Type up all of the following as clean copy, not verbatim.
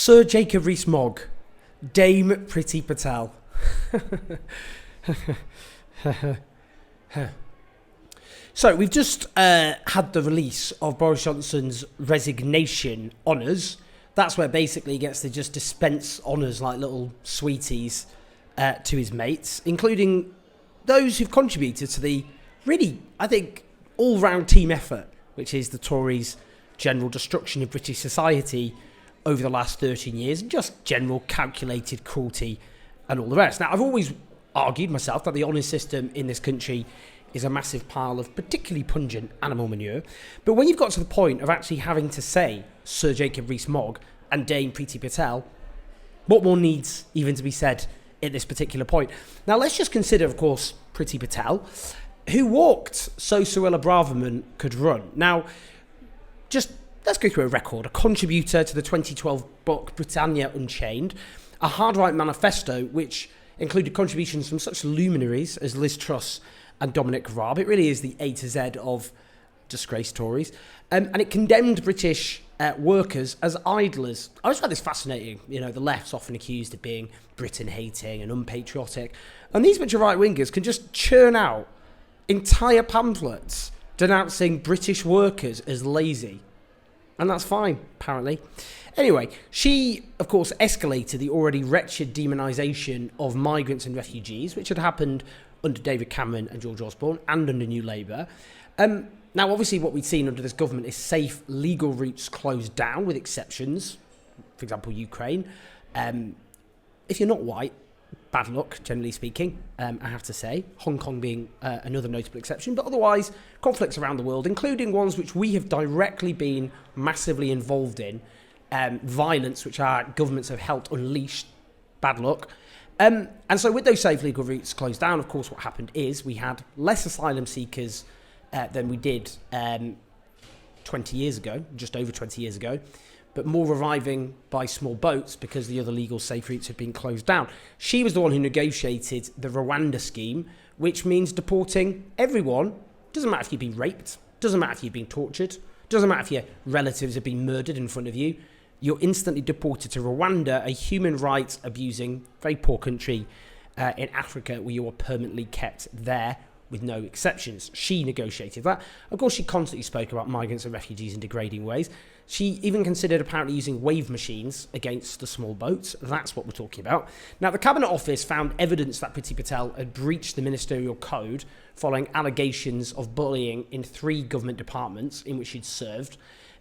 Sir Jacob Rees-Mogg, Dame Priti Patel. So we've just had the release of Boris Johnson's resignation honours. That's where basically he gets to just dispense honours like little sweeties to his mates, including those who've contributed to the really, I think, all-round team effort, which is the Tories' general destruction of British society over the last 13 years, and just general calculated cruelty and all the rest. Now, I've always argued myself that the honours system in this country is a massive pile of particularly pungent animal manure. But when you've got to the point of actually having to say Sir Jacob Rees-Mogg and Dame Priti Patel, what more needs even to be said at this particular point? Now, let's just consider, of course, Priti Patel, who walked so Suella Braverman could run. Now, just let's go through a record. A contributor to the 2012 book Britannia Unchained, a hard-right manifesto which included contributions from such luminaries as Liz Truss and Dominic Raab. It really is the A to Z of disgraced Tories. And it condemned British workers as idlers. I always find this fascinating. You know, the left's often accused of being Britain-hating and unpatriotic. And these bunch of right-wingers can just churn out entire pamphlets denouncing British workers as lazy. And that's fine, apparently. Anyway, she, of course, escalated the already wretched demonisation of migrants and refugees, which had happened under David Cameron and George Osborne and under New Labour. Now, obviously, what we've seen under this government is safe legal routes closed down, with exceptions. For example, Ukraine. If you're not white, bad luck, generally speaking, I have to say. Hong Kong being another notable exception. But otherwise, conflicts around the world, including ones which we have directly been massively involved in, violence which our governments have helped unleash, bad luck. And so with those safe legal routes closed down, of course, what happened is we had less asylum seekers than we did 20 years ago, just over 20 years ago, but more arriving by small boats because the other legal safe routes had been closed down. She was the one who negotiated the Rwanda scheme, which means deporting everyone. Doesn't matter if you've been raped, doesn't matter if you've been tortured, doesn't matter if your relatives have been murdered in front of you. You're instantly deported to Rwanda, a human rights abusing, very poor country in Africa, where you are permanently kept there with no exceptions. She negotiated that. Of course, she constantly spoke about migrants and refugees in degrading ways. She even considered apparently using wave machines against the small boats. That's what we're talking about. Now, the Cabinet Office found evidence that Priti Patel had breached the ministerial code following allegations of bullying in 3 government departments in which she'd served.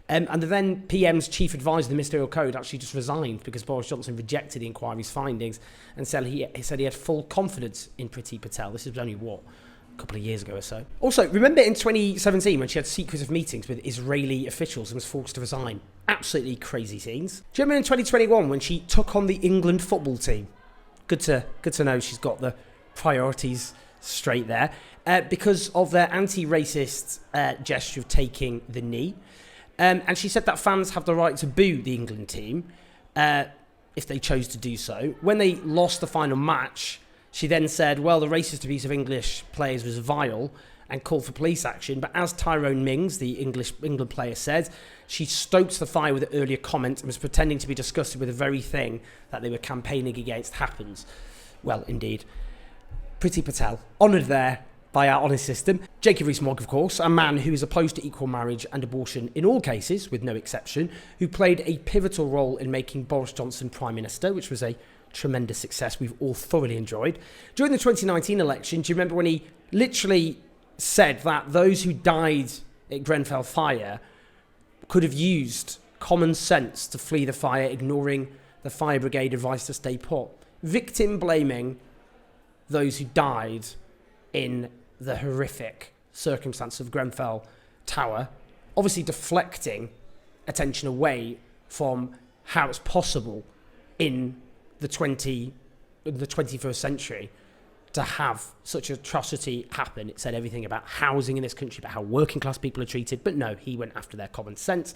And the then PM's chief advisor of the ministerial code actually just resigned because Boris Johnson rejected the inquiry's findings and said he had full confidence in Priti Patel. This was only, a couple of years ago or so. Also, remember in 2017 when she had secretive meetings with Israeli officials and was forced to resign? Absolutely crazy scenes. Do you remember in 2021 when she took on the England football team? Good to know she's got the priorities straight there. Because of their anti-racist gesture of taking the knee. And she said that fans have the right to boo the England team if they chose to do so. When they lost the final match, she then said, well, the racist abuse of English players was vile and called for police action. But as Tyrone Mings, the England player, said, she stoked the fire with an earlier comment and was pretending to be disgusted with the very thing that they were campaigning against happens. Well, indeed. Priti Patel, honoured there by our honours system. Jacob Rees-Mogg, of course, a man who is opposed to equal marriage and abortion in all cases, with no exception, who played a pivotal role in making Boris Johnson Prime Minister, which was a tremendous success we've all thoroughly enjoyed. During the 2019 election, do you remember when he literally said that those who died at Grenfell fire could have used common sense to flee the fire, ignoring the fire brigade advice to stay put? Victim blaming those who died in the horrific circumstance of Grenfell Tower, obviously deflecting attention away from how it's possible in the 21st century to have such atrocity happen. It said everything about housing in this country, about how working class people are treated, but no, he went after their common sense.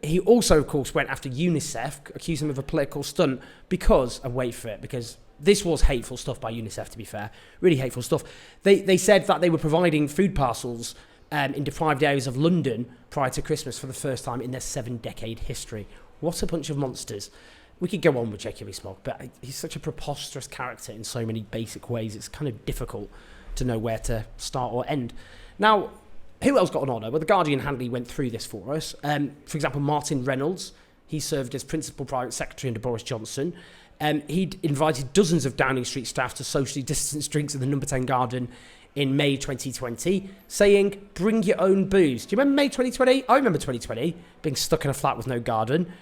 He also, of course, went after UNICEF, accused them of a political stunt because, and wait for it, because this was hateful stuff by UNICEF, to be fair, really hateful stuff. They said that they were providing food parcels in deprived areas of London prior to Christmas for the first time in their 7-decade history. What a bunch of monsters. We could go on with J.K. Rees-Mogg, but he's such a preposterous character in so many basic ways. It's kind of difficult to know where to start or end. Now, who else got an honour? Well, The Guardian handily went through this for us. For example, Martin Reynolds. He served as Principal Private Secretary under Boris Johnson. He'd invited dozens of Downing Street staff to socially distanced drinks at the Number 10 Garden in May 2020, saying, bring your own booze. Do you remember May 2020? I remember 2020, being stuck in a flat with no garden,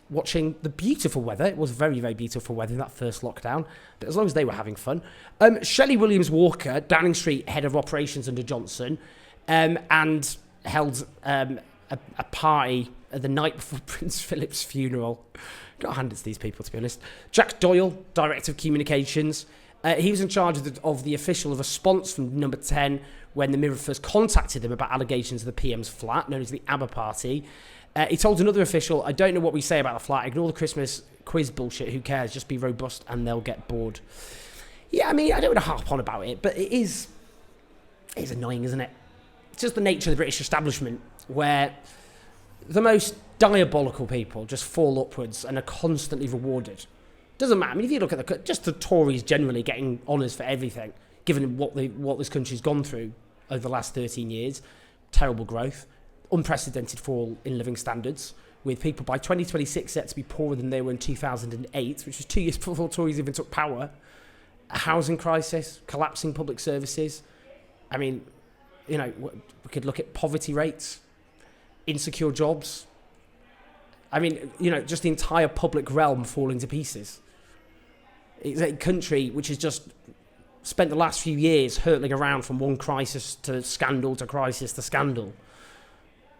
watching the beautiful weather. It was very, very beautiful weather in that first lockdown, but as long as they were having fun. Shelley Williams-Walker, Downing Street Head of Operations under Johnson, and held a party the night before Prince Philip's funeral. Got to hand it to these people, to be honest. Jack Doyle, Director of Communications. He was in charge of the official response from Number 10 when the Mirror first contacted them about allegations of the PM's flat, known as the ABBA Party. He told another official, I don't know what we say about the flat, ignore the Christmas quiz bullshit, who cares, just be robust and they'll get bored. Yeah, I mean, I don't want to harp on about it, but it is annoying, isn't it? It's just the nature of the British establishment, where the most diabolical people just fall upwards and are constantly rewarded. Doesn't matter. I mean, if you look at just the Tories generally getting honours for everything, given what this country's gone through over the last 13 years, terrible growth, unprecedented fall in living standards, with people by 2026 set to be poorer than they were in 2008, which was 2 years before Tories even took power, a housing crisis, collapsing public services. I mean, you know, we could look at poverty rates, insecure jobs. I mean, you know, just the entire public realm falling to pieces. It's a country which has just spent the last few years hurtling around from one crisis to scandal to crisis to scandal.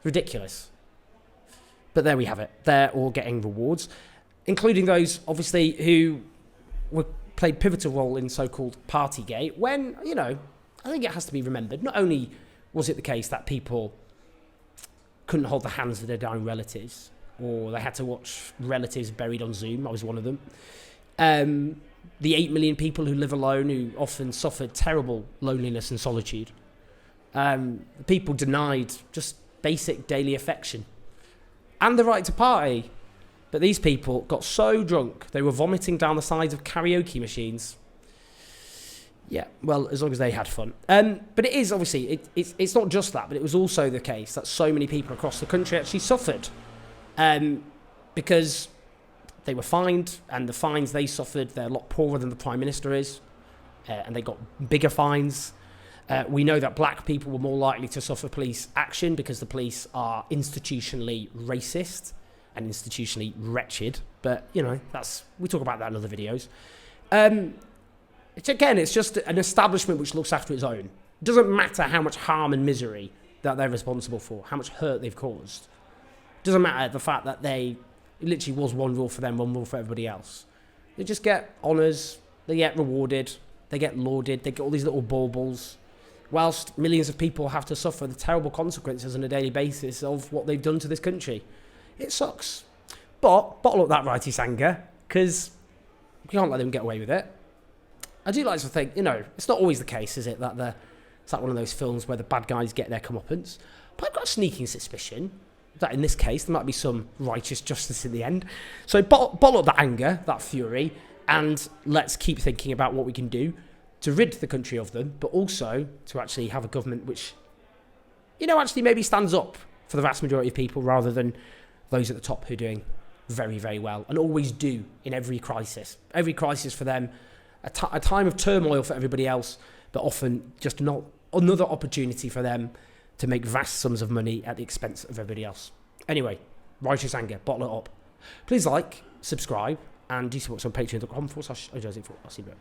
Ridiculous. But there we have it. They're all getting rewards, including those, obviously, who played pivotal role in so-called Partygate, when, you know, I think it has to be remembered, not only was it the case that people couldn't hold the hands of their dying relatives, or they had to watch relatives buried on Zoom. I was one of them. The 8 million people who live alone, who often suffered terrible loneliness and solitude. People denied just basic daily affection and the right to party. But these people got so drunk, they were vomiting down the sides of karaoke machines. Yeah, well, as long as they had fun. But it is, obviously, it's not just that, but it was also the case that so many people across the country actually suffered. Because they were fined, and the fines they suffered, they're a lot poorer than the Prime Minister is, and they got bigger fines. We know that black people were more likely to suffer police action because the police are institutionally racist and institutionally wretched. But, you know, we talk about that in other videos. It's just an establishment which looks after its own. It doesn't matter how much harm and misery that they're responsible for, how much hurt they've caused. It doesn't matter the fact that it literally was one rule for them, one rule for everybody else. They just get honours, they get rewarded, they get lauded, they get all these little baubles, whilst millions of people have to suffer the terrible consequences on a daily basis of what they've done to this country. It sucks. But bottle up that righteous anger, because you can't let them get away with it. I do like to think, you know, it's not always the case, is it, that it's like one of those films where the bad guys get their comeuppance. But I've got a sneaking suspicion that in this case there might be some righteous justice in the end. So bottle up that anger, that fury, and let's keep thinking about what we can do to rid the country of them, but also to actually have a government which, you know, actually maybe stands up for the vast majority of people rather than those at the top who are doing very, very well and always do in every crisis. Every crisis for them, a time of turmoil for everybody else, but often just not another opportunity for them to make vast sums of money at the expense of everybody else. Anyway, righteous anger, bottle it up. Please like, subscribe, and do support us on patreon.com/I'll see you later.